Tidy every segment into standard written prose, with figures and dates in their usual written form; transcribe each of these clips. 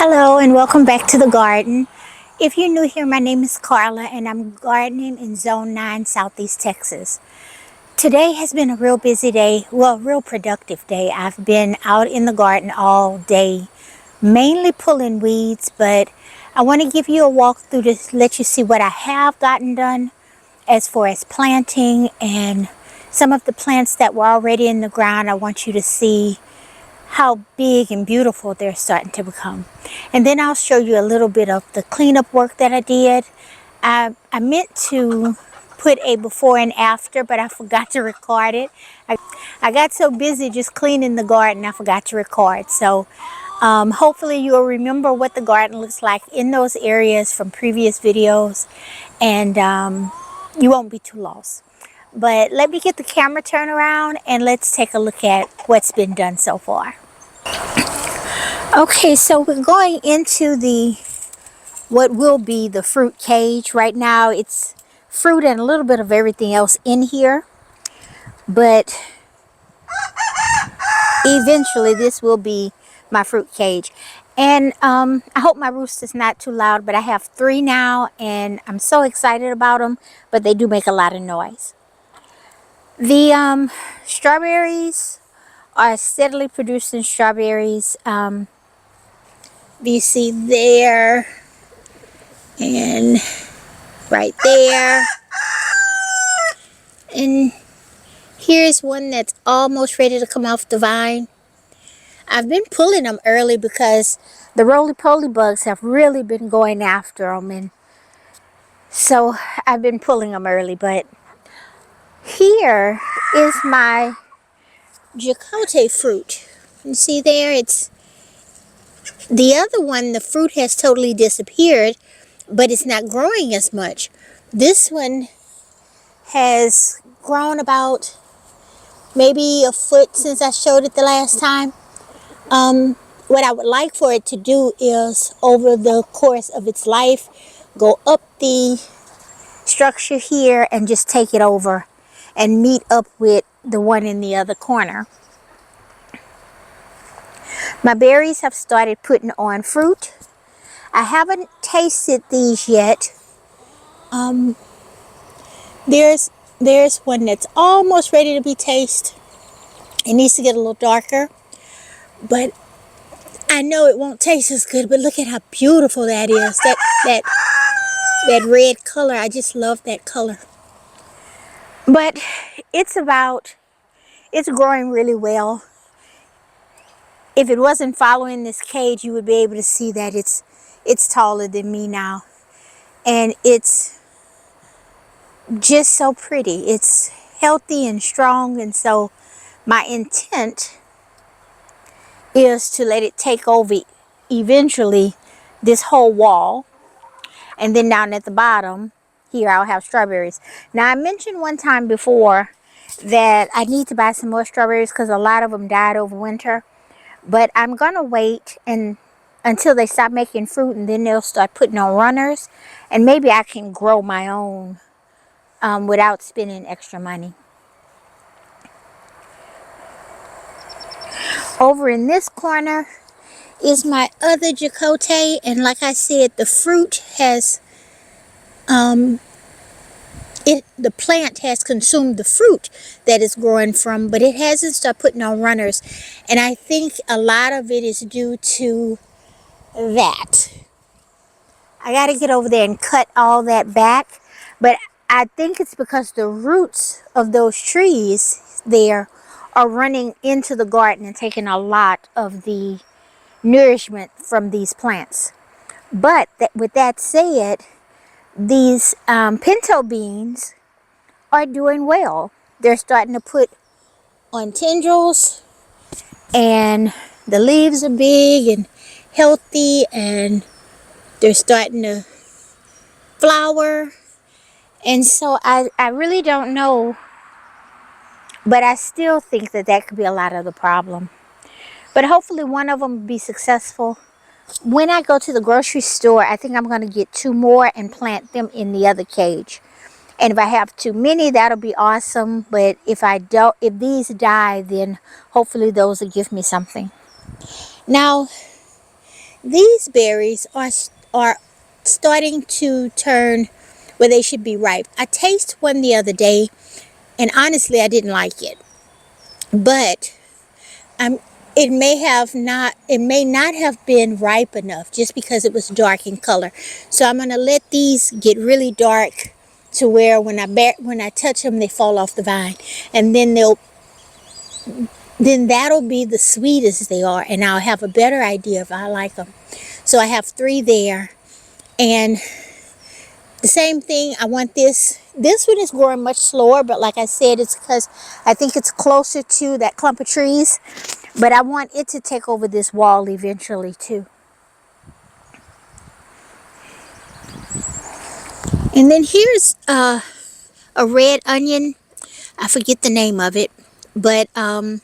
Hello and welcome back to the garden. If you're new here, my name is Karla and I'm gardening in Zone 9, Southeast Texas. Today has been a real busy day, well, real productive day. I've been out in the garden all day, mainly pulling weeds, but I want to give you a walk through to let you see what I have gotten done as far as planting and some of the plants that were already in the ground. I want you to see how big and beautiful they're starting to become. And then I'll show you a little bit of the cleanup work that I did. I meant to put a before and after, but I forgot to record it. I got so busy just cleaning the garden, I forgot to record. So hopefully you'll remember what the garden looks like in those areas from previous videos, and you won't be too lost. But let me get the camera turned around and let's take a look at what's been done so far. Okay, so we're going into what will be the fruit cage. Right now it's fruit and a little bit of everything else in here, but eventually this will be my fruit cage. And I hope my rooster's not too loud, but I have 3 now and I'm so excited about them, but they do make a lot of noise. The strawberries are steadily producing strawberries. You see there and right there. And here's one that's almost ready to come off the vine. I've been pulling them early because the roly-poly bugs have really been going after them, and so I've been pulling them early. But here is my Jacote fruit. You see there, it's the other one, the fruit has totally disappeared, but it's not growing as much. This one has grown about maybe a foot since I showed it the last time. What I would like for it to do is, over the course of its life, go up the structure here and just take it over and meet up with the one in the other corner. My berries have started putting on fruit. I haven't tasted these yet. There's one that's almost ready to be tasted. It needs to get a little darker, but I know it won't taste as good. But look at how beautiful that is. That red color. I just love that color. But it's growing really well. If it wasn't following this cage, you would be able to see that it's taller than me now. And it's just so pretty. It's healthy and strong, and so my intent is to let it take over eventually this whole wall. And then down at the bottom here I'll have strawberries. Now I mentioned one time before that I need to buy some more strawberries because a lot of them died over winter. But I'm gonna wait until they stop making fruit, and then they'll start putting on runners, and maybe I can grow my own without spending extra money. Over in this corner is my other Jacote, and like I said, the fruit has the plant has consumed the fruit that it's growing from, but it hasn't started putting on runners, and I think a lot of it is due to that. I got to get over there and cut all that back, but I think it's because the roots of those trees there are running into the garden and taking a lot of the nourishment from these plants. But with that said, these pinto beans are doing well. They're starting to put on tendrils, and the leaves are big and healthy, and they're starting to flower. And so I really don't know, but I still think that could be a lot of the problem. But hopefully one of them will be successful. When I go to the grocery store, I think I'm going to get 2 more and plant them in the other cage. And if I have too many, that'll be awesome. But if these die, then hopefully those will give me something. Now, These berries are starting to turn where they should be ripe. I tasted one the other day, and honestly, I didn't like it. But I'm it may not have been ripe enough just because it was dark in color. So I'm gonna let these get really dark to where when I touch them they fall off the vine, and then that'll be the sweetest they are, and I'll have a better idea if I like them. So I have 3 there, and the same thing. I want this one is growing much slower, but like I said, it's because I think it's closer to that clump of trees. But I want it to take over this wall eventually too. And then here's a red onion. I forget the name of it, but I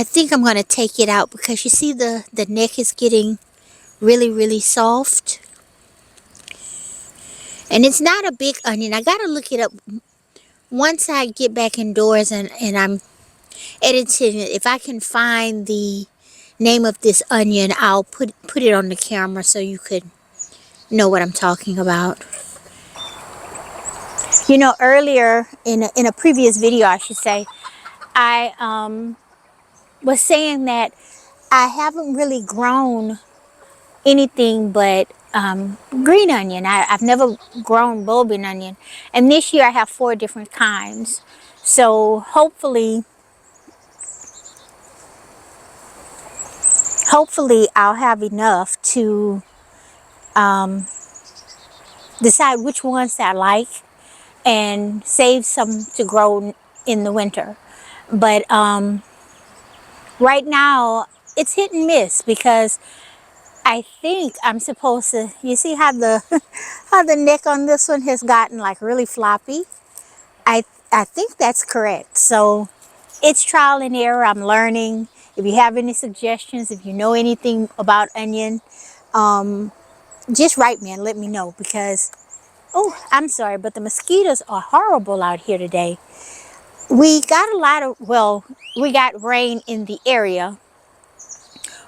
think I'm going to take it out because you see the neck is getting really soft. And it's not a big onion. I got to look it up once I get back indoors and I'm editing it. If I can find the name of this onion, I'll put it on the camera so you could know what I'm talking about. You know, earlier in a previous video, I should say, I was saying that I haven't really grown anything but green onion. I've never grown bulbing onion. And this year I have 4 different kinds. So hopefully I'll have enough to decide which ones I like and save some to grow in the winter. But right now it's hit and miss because I think I'm supposed to, you see how the how the neck on this one has gotten like really floppy. I think that's correct. So it's trial and error. I'm learning. If you have any suggestions, if you know anything about onion, just write me and let me know because, oh, I'm sorry, but the mosquitoes are horrible out here today. We got a lot of, well, we got rain in the area.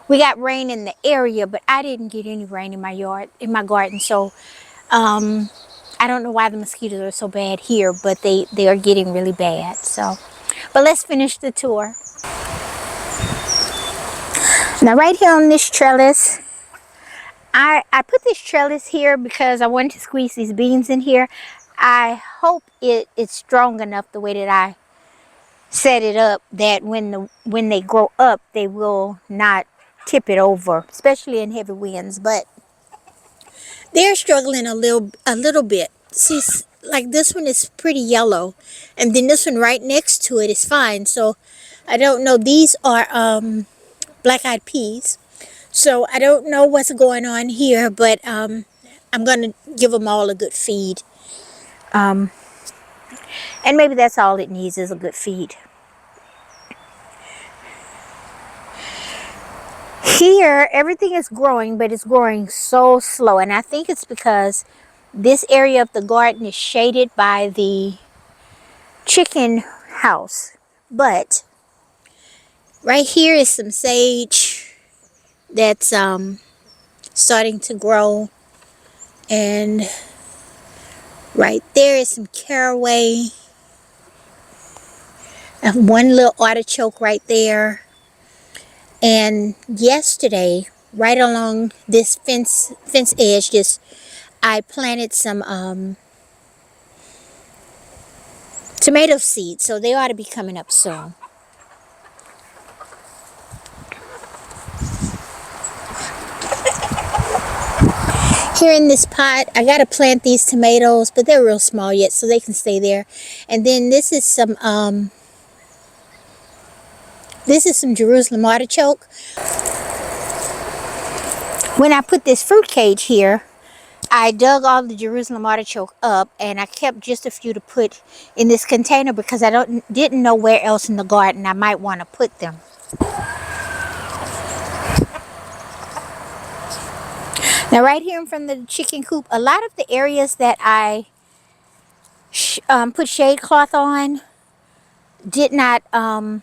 We got rain in the area, but I didn't get any rain in my yard, in my garden. So I don't know why the mosquitoes are so bad here, but they are getting really bad. So, but let's finish the tour. Now right here on this trellis, I put this trellis here because I wanted to squeeze these beans in here. I hope it's strong enough the way that I set it up that when they grow up they will not tip it over, especially in heavy winds. But they're struggling a little bit. See, like this one is pretty yellow, and then this one right next to it is fine. So I don't know. These are black-eyed peas. So I don't know what's going on here, but I'm gonna give them all a good feed. And maybe that's all it needs is a good feed. Here, everything is growing, but it's growing so slow. And I think it's because this area of the garden is shaded by the chicken house. But right here is some sage that's starting to grow. And right there is some caraway. I have one little artichoke right there. And yesterday, right along this fence edge, I planted some tomato seeds, so they ought to be coming up soon. Here in this pot, I gotta plant these tomatoes, but they're real small yet, so they can stay there. And then this is some Jerusalem artichoke. When I put this fruit cage here, I dug all the Jerusalem artichoke up, and I kept just a few to put in this container because I didn't know where else in the garden I might want to put them. Now right here in front of the chicken coop, a lot of the areas that I put shade cloth on did not, I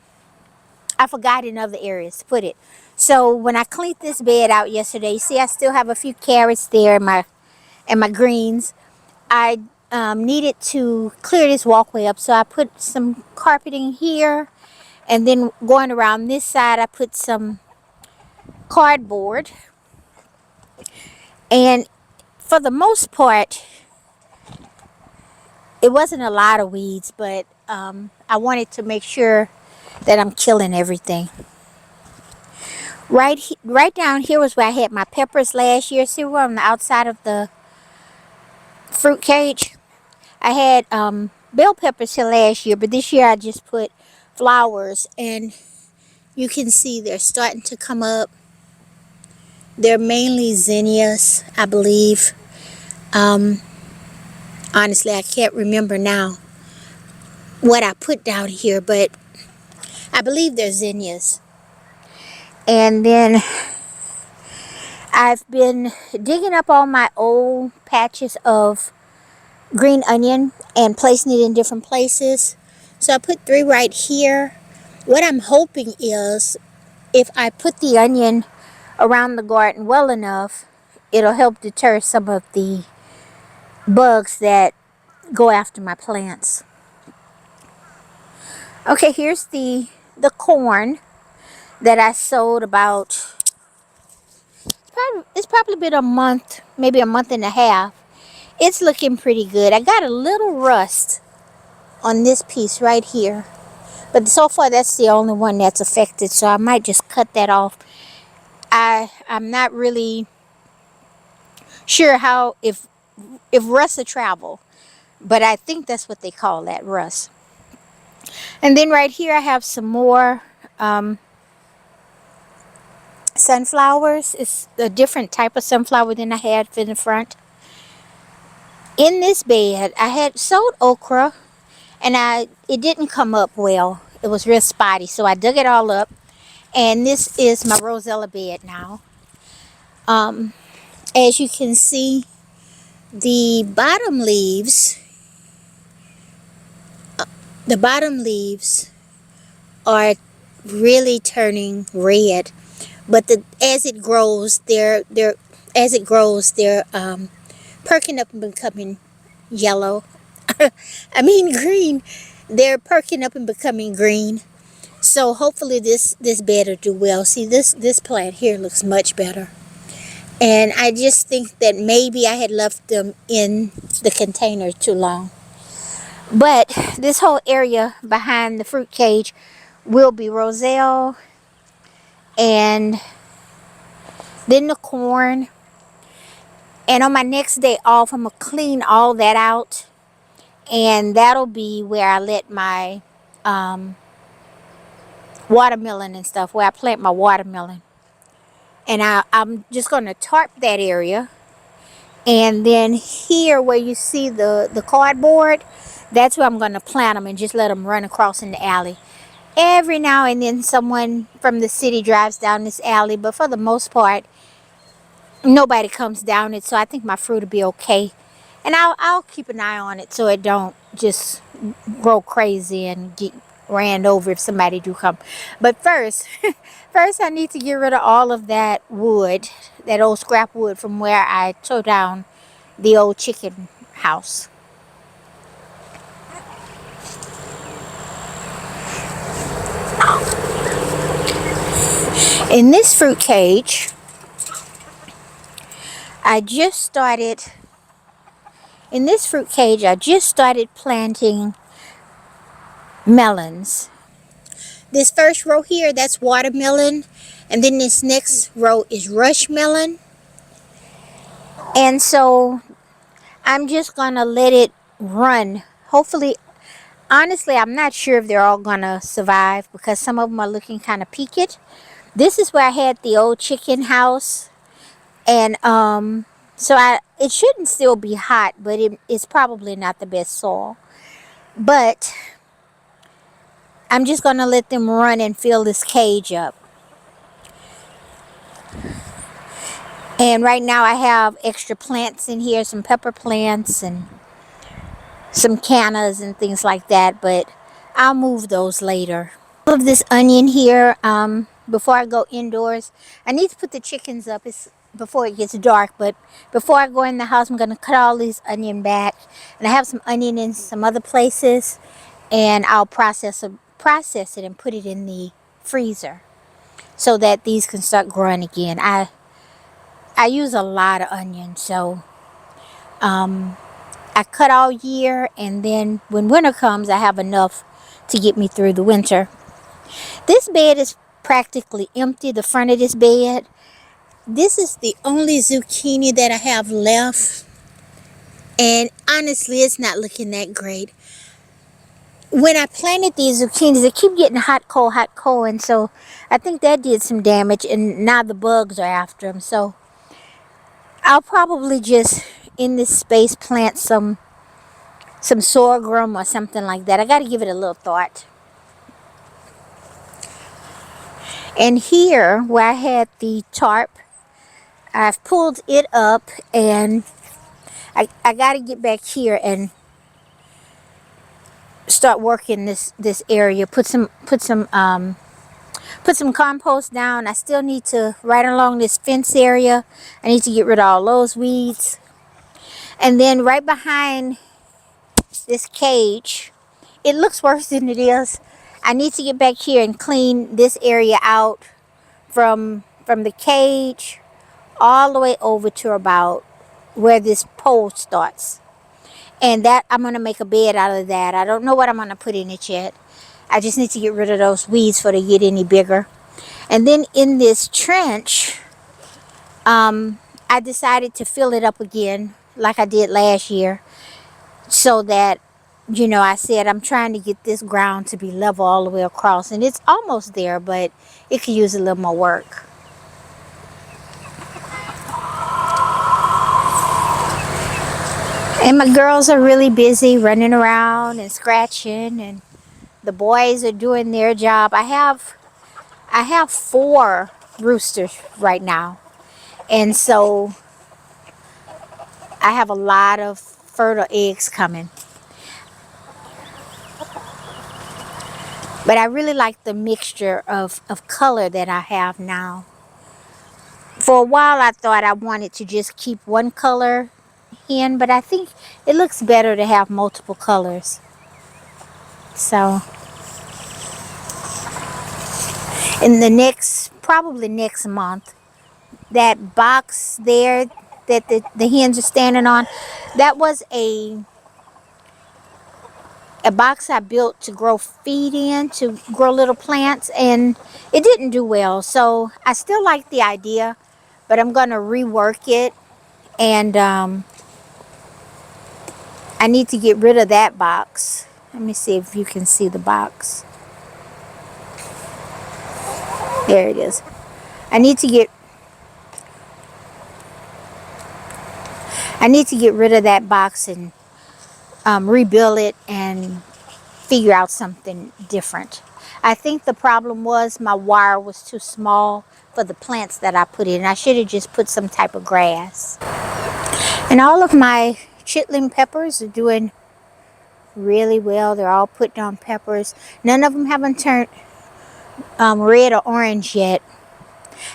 forgot in other areas to put it. So when I cleaned this bed out yesterday, you see I still have a few carrots there and my greens. I needed to clear this walkway up, so I put some carpeting here, and then going around this side I put some cardboard. And for the most part, it wasn't a lot of weeds, but I wanted to make sure that I'm killing everything. Right down here was where I had my peppers last year. See, we're on the outside of the fruit cage. I had bell peppers here last year, but this year I just put flowers, and you can see they're starting to come up. They're mainly zinnias, I believe. Um, Honestly, I can't remember now what I put down here, but I believe they're zinnias. And then I've been digging up all my old patches of green onion and placing it in different places. So I put 3 right here. What I'm hoping is if I put the onion around the garden well enough, it'll help deter some of the bugs that go after my plants. Okay, here's the corn that I sowed about, it's probably been a month, maybe a month and a half. It's looking pretty good. I got a little rust on this piece right here, but so far that's the only one that's affected, so I might just cut that off. I'm not really sure how, if rust will travel, but I think that's what they call that, rust. And then right here I have some more sunflowers. It's a different type of sunflower than I had in the front. In this bed I had sowed okra, and it didn't come up well. It was real spotty, so I dug it all up, and this is my rosella bed now. As you can see, the bottom leaves are really turning red, but as it grows they're perking up and becoming yellow. I mean green. They're perking up and becoming green. So hopefully this bed will do well. See, this plant here looks much better. And I just think that maybe I had left them in the container too long. But this whole area behind the fruit cage will be roselle, and then the corn. And on my next day off, I'm going to clean all that out. And that'll be where I let my watermelon and stuff, where I plant my watermelon. And I'm just going to tarp that area. And then here where you see the cardboard, that's where I'm going to plant them and just let them run across in the alley. Every now and then someone from the city drives down this alley, but for the most part, nobody comes down it, so I think my fruit will be okay. And I'll keep an eye on it so it don't just grow crazy and get ran over if somebody do come. But first, first I need to get rid of all of that wood, that old scrap wood from where I tore down the old chicken house. In this fruit cage, I just started planting melons. This first row here, that's watermelon, and then this next row is rush melon. And so I'm just gonna let it run. Hopefully, honestly, I'm not sure if they're all gonna survive because some of them are looking kind of peaked. This is where I had the old chicken house, and so it shouldn't still be hot, but it's probably not the best soil. But I'm just gonna let them run and fill this cage up. And right now I have extra plants in here, some pepper plants and some cannas and things like that, but I'll move those later. All of this onion here, before I go indoors. I need to put the chickens up before it gets dark, but before I go in the house, I'm going to cut all these onion back. And I have some onion in some other places, and I'll process it and put it in the freezer so that these can start growing again. I use a lot of onion, so I cut all year, and then when winter comes, I have enough to get me through the winter. This bed is practically empty, the front of this bed. This is the only zucchini that I have left, and honestly, it's not looking that great. When I planted these zucchinis, they keep getting hot, cold, and so I think that did some damage, and now the bugs are after them. So I'll probably just, in this space, plant some sorghum or something like that. I got to give it a little thought. And here, where I had the tarp, I've pulled it up, and I got to get back here and start working this area. Put some compost down. I still need to, right along this fence area, I need to get rid of all those weeds. And then right behind this cage, it looks worse than it is. I need to get back here and clean this area out from the cage all the way over to about where this pole starts. And that, I'm going to make a bed out of that. I don't know what I'm going to put in it yet. I just need to get rid of those weeds before they get any bigger. And then in this trench, I decided to fill it up again like I did last year, so that, I said I'm trying to get this ground to be level all the way across, and it's almost there, but it could use a little more work. And my girls are really busy running around and scratching, and the boys are doing their job. I have 4 roosters right now, and so I have a lot of fertile eggs coming. But I really like the mixture of color that I have now. For a while I thought I wanted to just keep one color in, but I think it looks better to have multiple colors. So in probably next month, that box there that the hens are standing on, that was a box I built to grow feed in, to grow little plants, and it didn't do well. So I still like the idea, but I'm going to rework it, and I need to get rid of that box. Let me see if you can see the box. There it is. I need to get rid of that box and rebuild it and figure out something different. I think the problem was my wire was too small for the plants that I put in. I should have just put some type of grass. And all of my chitlin peppers are doing really well. They're all putting on peppers. None of them haven't turned red or orange yet.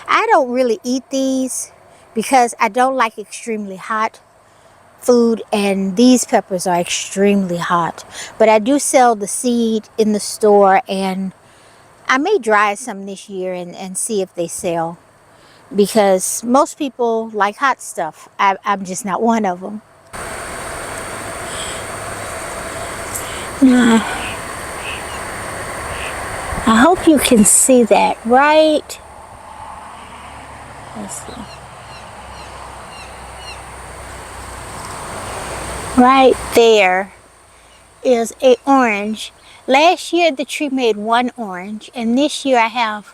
I don't really eat these because I don't like extremely hot food, and these peppers are extremely hot. But I do sell the seed in the store, and I may dry some this year and see if they sell, because most people like hot stuff. I'm just not one of them. Now, I hope you can see that, right? Let's see. Right there is a orange. Last year the tree made 1 orange, and this year I have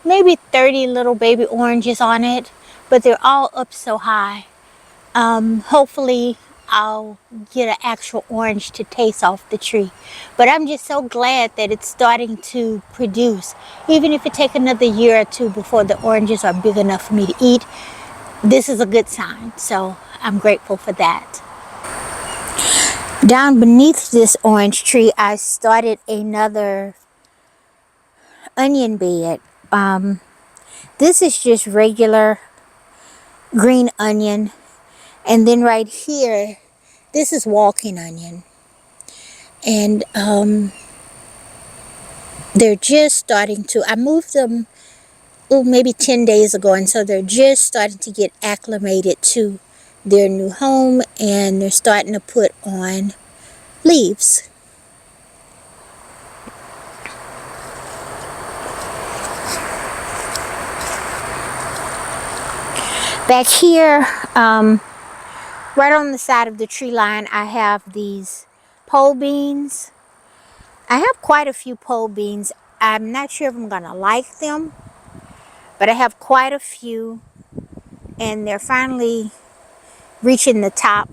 maybe 30 little baby oranges on it, but they're all up so high. Hopefully I'll get an actual orange to taste off the tree. But I'm just so glad that it's starting to produce. Even if it takes another year or 2 before the oranges are big enough for me to eat, this is a good sign. So I'm grateful for that. Down beneath this orange tree, I started another onion bed. This is just regular green onion. And then right here, this is walking onion. And they're just starting to, I moved them, oh, maybe 10 days ago. And so they're just starting to get acclimated to their new home. And they're starting to put on leaves. Back here, right on the side of the tree line, I have these pole beans. I have quite a few pole beans. I'm not sure if I'm gonna like them, but I have quite a few, and they're finally reaching the top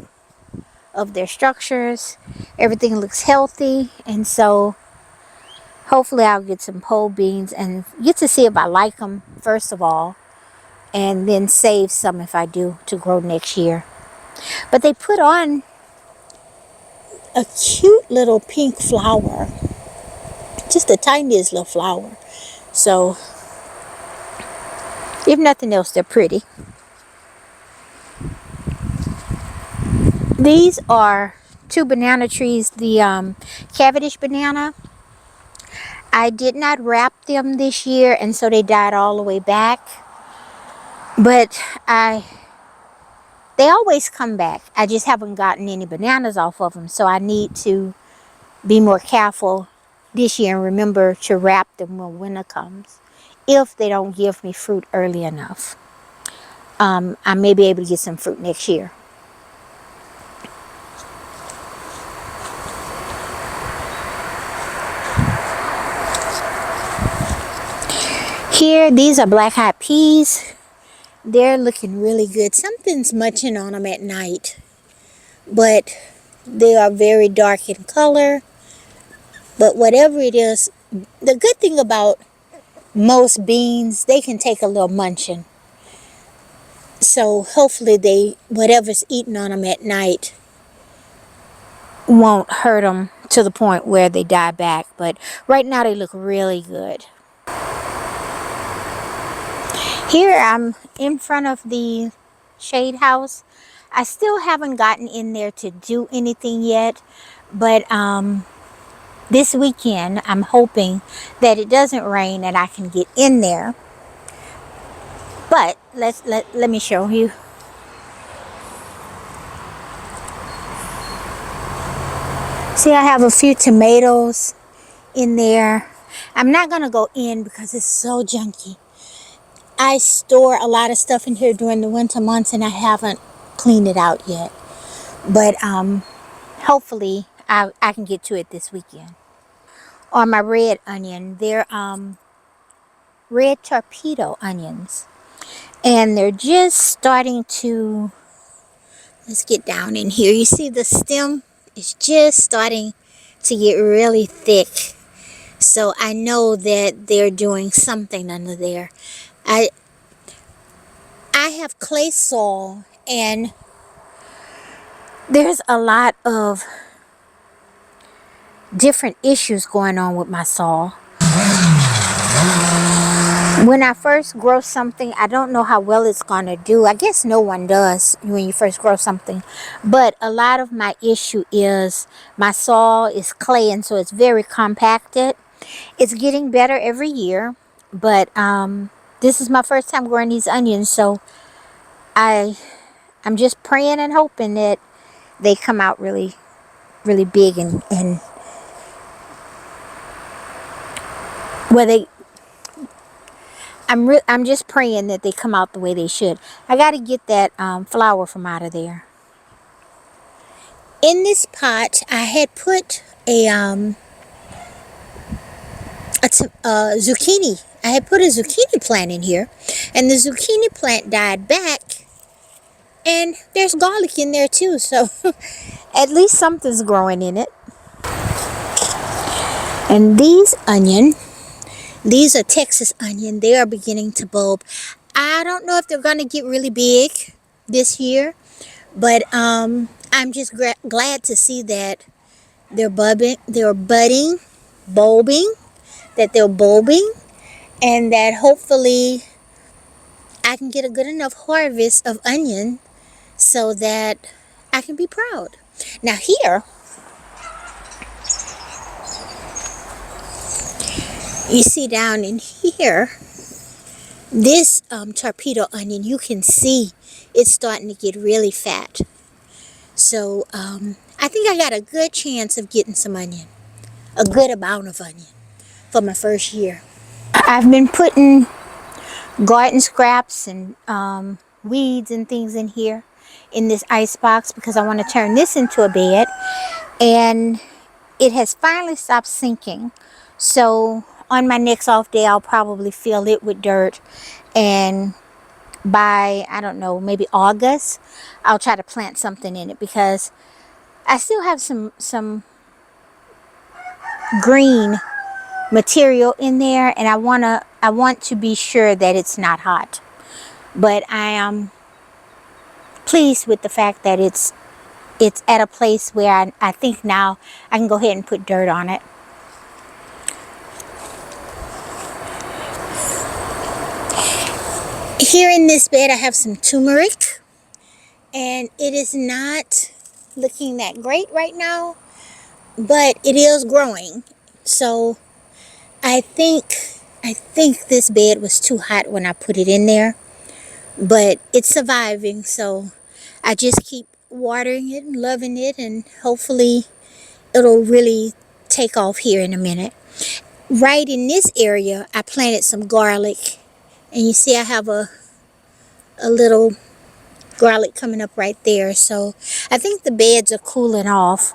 of their structures. Everything looks healthy, and so hopefully I'll get some pole beans and get to see if I like them first of all, and then save some if I do to grow next year. But they put on a cute little pink flower, just the tiniest little flower. So if nothing else, they're pretty. These are 2 banana trees, the Cavendish banana. I did not wrap them this year, and so they died all the way back. But they always come back. I just haven't gotten any bananas off of them, so I need to be more careful this year and remember to wrap them when winter comes, if they don't give me fruit early enough. I may be able to get some fruit next year. Here, these are black-eyed peas. They're looking really good. Something's munching on them at night, but they are very dark in color. But whatever it is, the good thing about most beans, they can take a little munching. So hopefully whatever's eating on them at night won't hurt them to the point where they die back. But right now they look really good. Here I'm in front of the shade house. I still haven't gotten in there to do anything yet, but this weekend I'm hoping that it doesn't rain and I can get in there. But let me show you. See, I have a few tomatoes in there. I'm not gonna go in because it's so junky. I store a lot of stuff in here during the winter months and I haven't cleaned it out yet. But hopefully I can get to it this weekend. On my red onion, they're red torpedo onions. And they're just starting to, let's get down in here. You see the stem is just starting to get really thick. So I know that they're doing something under there. I have clay soil, and there's a lot of different issues going on with my soil. When I first grow something, I don't know how well it's going to do. I guess no one does when you first grow something. But a lot of my issue is my soil is clay, and so it's very compacted. It's getting better every year. But this is my first time growing these onions, so I'm just praying and hoping that they come out really, really big and well, I'm just praying that they come out the way they should. I got to get that flour from out of there. In this pot, I had put a zucchini. I had put a zucchini plant in here, and the zucchini plant died back. And there's garlic in there too, so at least something's growing in it. And these are Texas onion. They are beginning to bulb. I don't know if they're going to get really big this year, but I'm just glad to see that they're budding, bulbing, and that hopefully I can get a good enough harvest of onion so that I can be proud. Now here, you see down in here, this torpedo onion, you can see it's starting to get really fat. So I think I got a good chance of getting some onion, a good amount of onion for my first year. I've been putting garden scraps and weeds and things in here in this ice box because I want to turn this into a bed, and it has finally stopped sinking. So on my next off day, I'll probably fill it with dirt, and by, I don't know, maybe August, I'll try to plant something in it because I still have some green material in there, and I want to be sure that it's not hot. But I am pleased with the fact that it's at a place where I think now I can go ahead and put dirt on it. Here in this bed I have some turmeric, and it is not looking that great right now, but it is growing. So I think this bed was too hot when I put it in there, but it's surviving. So I just keep watering it and loving it, and hopefully it'll really take off here in a minute. Right in this area I planted some garlic, and you see I have a little garlic coming up right there. So I think the beds are cooling off.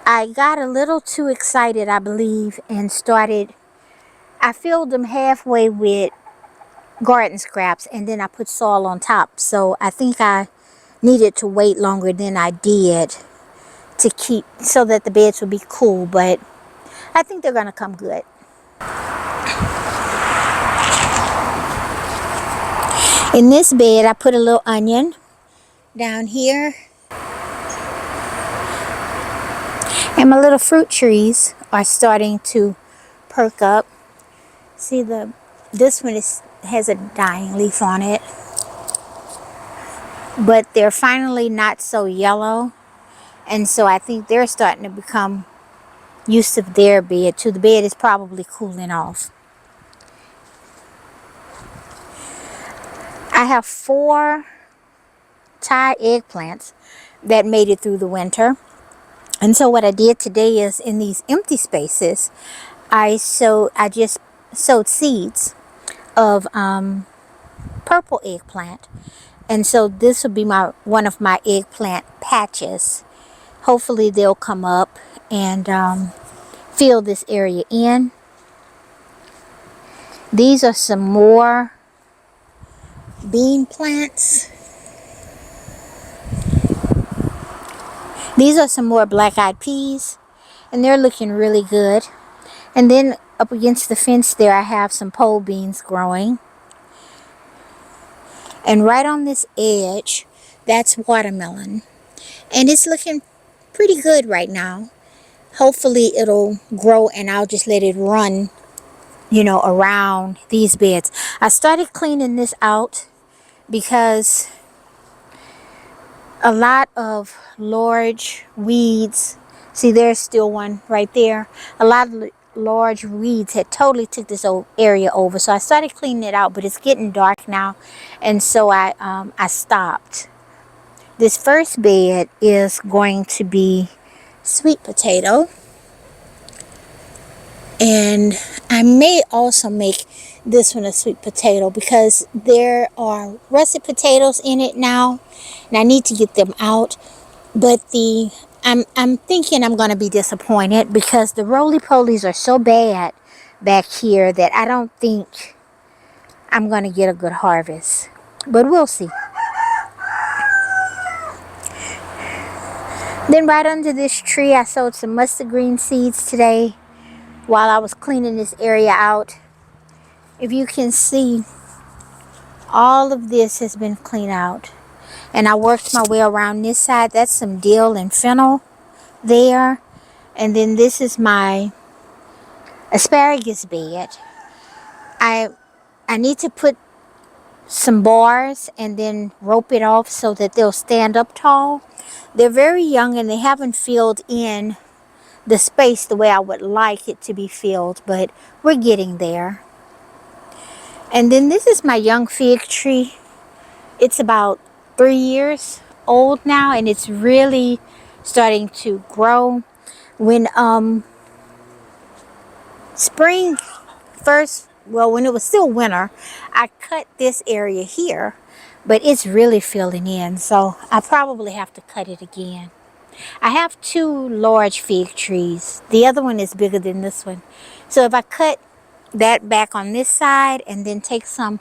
I got a little too excited, I believe, and I filled them halfway with garden scraps, and then I put soil on top. So I think I needed to wait longer than I did to keep, so that the beds would be cool, but I think they're gonna come good. In this bed I put a little onion down here, and my little fruit trees are starting to perk up. See, this one has a dying leaf on it, but they're finally not so yellow, and so I think they're starting to become used to their bed too. The bed is probably cooling off. I have 4 Thai eggplants that made it through the winter, and so what I did today is, in these empty spaces, I just sowed seeds of purple eggplant, and so this will be one of my eggplant patches. Hopefully they'll come up and fill this area in. These are some more bean plants. These are some more black-eyed peas, and they're looking really good. And then up against the fence there I have some pole beans growing. And right on this edge, that's watermelon. And it's looking pretty good right now. Hopefully it'll grow, and I'll just let it run, around these beds. I started cleaning this out because a lot of large weeds, see there's still one right there, a lot of large weeds had totally took this area over, so I started cleaning it out, but it's getting dark now, and so I stopped. This first bed is going to be sweet potato, and I may also make this one a sweet potato because there are russet potatoes in it now, and I need to get them out. But I'm thinking I'm going to be disappointed because the roly-polies are so bad back here that I don't think I'm going to get a good harvest. But we'll see. Then right under this tree I sowed some mustard green seeds today while I was cleaning this area out. If you can see, all of this has been cleaned out. And I worked my way around this side. That's some dill and fennel there. And then this is my asparagus bed. I need to put some bars and then rope it off so that they'll stand up tall. They're very young and they haven't filled in the space the way I would like it to be filled, but we're getting there. And then this is my young fig tree. It's about 3 years old now, and it's really starting to grow. When spring first, well, when it was still winter, I cut this area here, but it's really filling in, so I probably have to cut it again. I have 2 large fig trees. The other one is bigger than this one. So if I cut that back on this side and then take some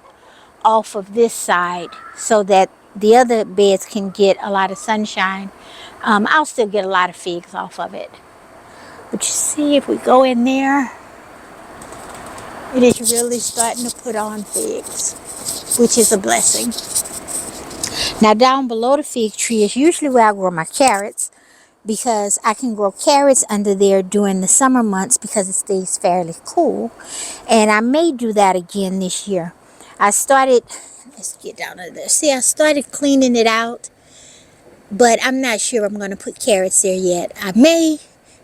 off of this side so that the other beds can get a lot of sunshine, I'll still get a lot of figs off of it. But you see, if we go in there, it is really starting to put on figs, which is a blessing. Now down below the fig tree is usually where I grow my carrots, because I can grow carrots under there during the summer months because it stays fairly cool. And I may do that again this year. I started, let's get down to there. See, I started cleaning it out, but I'm not sure I'm going to put carrots there yet. I may,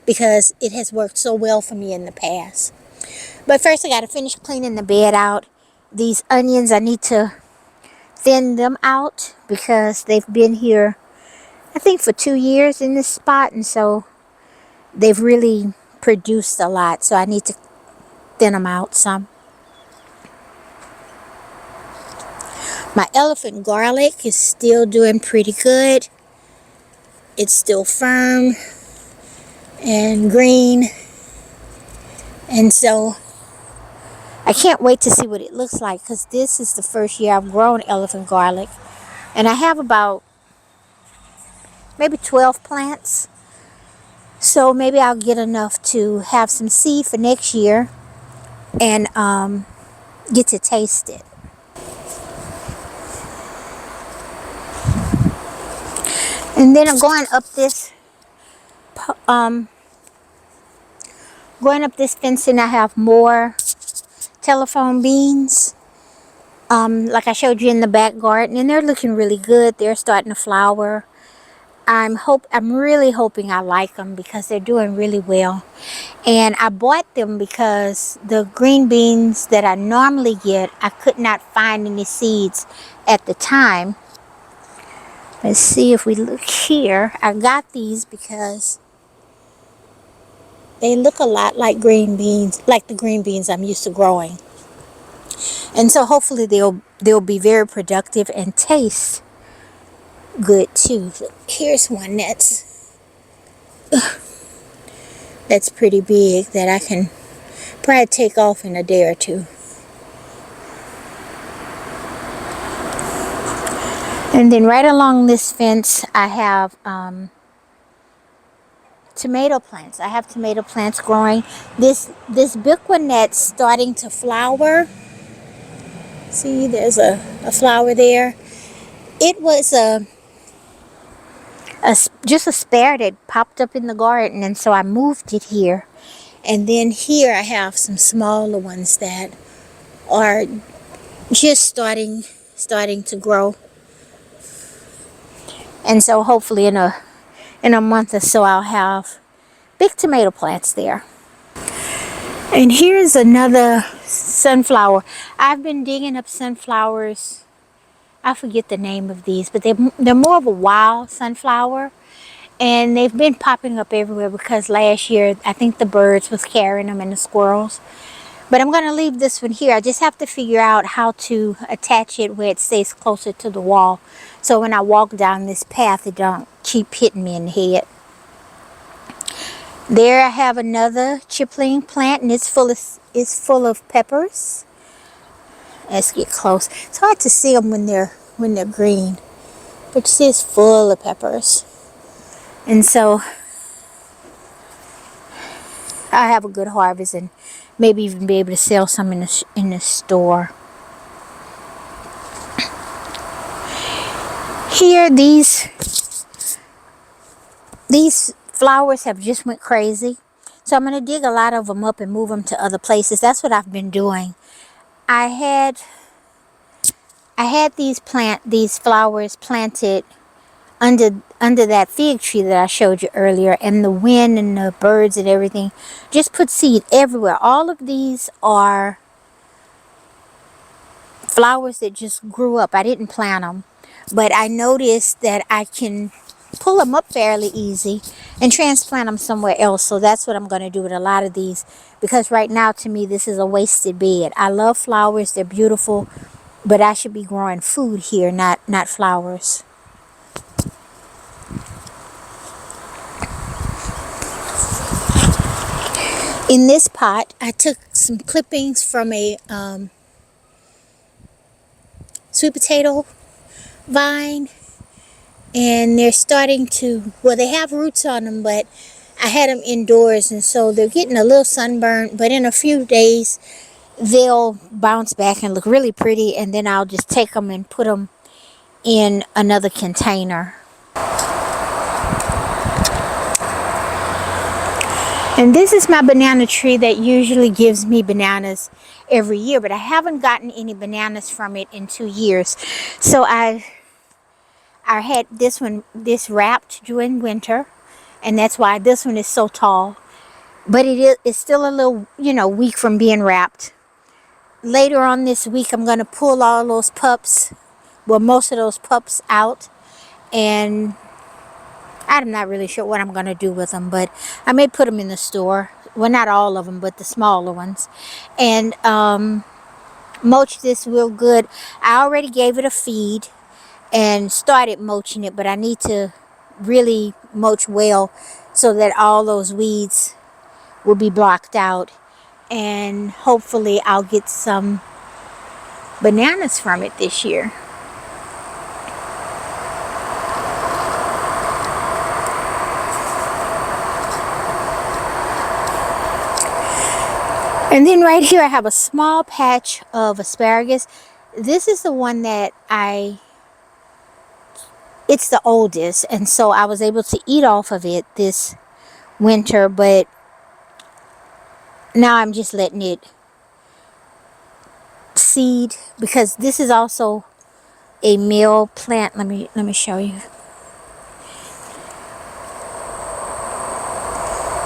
because it has worked so well for me in the past. But first I got to finish cleaning the bed out. These onions, I need to thin them out because they've been here, I think, for 2 years in this spot, and so they've really produced a lot, so I need to thin them out some. My elephant garlic is still doing pretty good. It's still firm and green, and so I can't wait to see what it looks like, because this is the first year I've grown elephant garlic, and I have about maybe 12 plants. So maybe I'll get enough to have some seed for next year and get to taste it. And then I'm going up this fence, and I have more telephone beans, like I showed you in the back garden, and they're looking really good. They're starting to flower. I'm really hoping I like them because they're doing really well. And I bought them because the green beans that I normally get, I could not find any seeds at the time. Let's see if we look here. I got these because they look a lot like green beans, like the green beans I'm used to growing. And so hopefully they'll be very productive and taste good too. Here's one that's pretty big that I can probably take off in a day or two. And then right along this fence I have tomato plants. I have tomato plants growing. This big one that's starting to flower. See, there's a flower there. It was just a spare that popped up in the garden, and so I moved it here. And then here I have some smaller ones that are just starting to grow. And so hopefully in a month or so I'll have big tomato plants there. And here's another sunflower. I've been digging up sunflowers. I forget the name of these, but they're more of a wild sunflower, and they've been popping up everywhere because last year I think the birds was carrying them and the squirrels. But I'm going to leave this one here. I just have to figure out how to attach it where it stays closer to the wall, so when I walk down this path it don't keep hitting me in the head. There I have another chipling plant, and it's full of peppers. Let's get close. It's hard to see them when they're green, but you see it's full of peppers, and so I have a good harvest and maybe even be able to sell some in the store. Here, these flowers have just went crazy, so I'm going to dig a lot of them up and move them to other places. That's what I've been doing. I had these flowers planted under that fig tree that I showed you earlier, and the wind and the birds and everything just put seed everywhere. All of these are flowers that just grew up. I didn't plant them, but I noticed that I can pull them up fairly easy and transplant them somewhere else. So that's what I'm going to do with a lot of these, because right now to me this is a wasted bed. I love flowers, they're beautiful, but I should be growing food here, not flowers. In this pot, I took some clippings from a sweet potato vine, and they're starting to, well, they have roots on them, but I had them indoors, and so they're getting a little sunburned, but in a few days they'll bounce back and look really pretty, and then I'll just take them and put them in another container. And this is my banana tree that usually gives me bananas every year, but I haven't gotten any bananas from it in 2 years. So I had this wrapped during winter, and that's why this one is so tall. But it's still a little, weak from being wrapped. Later on this week, I'm going to pull all those pups, well, most of those pups out, and I'm not really sure what I'm going to do with them, but I may put them in the store. Well, not all of them, but the smaller ones. And mulch this real good. I already gave it a feed and started mulching it, but I need to really mulch well so that all those weeds will be blocked out. And hopefully I'll get some bananas from it this year. And then right here I have a small patch of asparagus. This is the one that it's the oldest, and so I was able to eat off of it this winter, but now I'm just letting it seed, because this is also a male plant. Let me show you.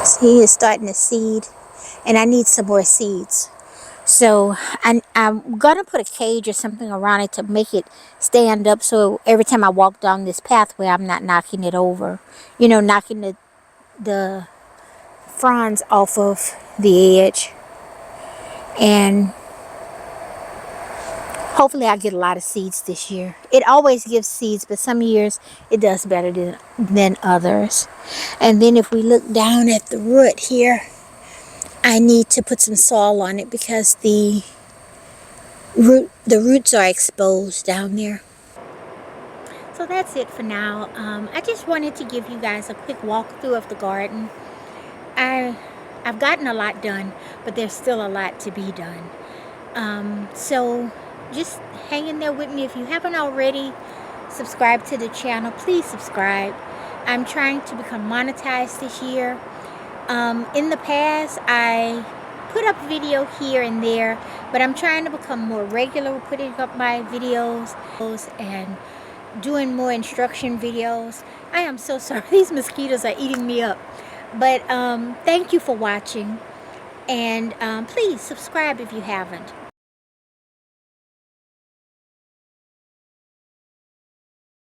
See, it's starting to seed, and I need some more seeds. So I'm gonna put a cage or something around it to make it stand up, so every time I walk down this pathway I'm not knocking it over, knocking the fronds off of the edge. And hopefully I get a lot of seeds this year. It always gives seeds, but some years it does better than others. And then if we look down at the root here, I need to put some soil on it because the roots are exposed down there. So that's it for now. I just wanted to give you guys a quick walkthrough of the garden. I've gotten a lot done, but there's still a lot to be done. So just hang in there with me. If you haven't already subscribed to the channel, please subscribe. I'm trying to become monetized this year. In the past, I put up video here and there, but I'm trying to become more regular with putting up my videos and doing more instruction videos. I am so sorry. These mosquitoes are eating me up. But thank you for watching, and please subscribe if you haven't.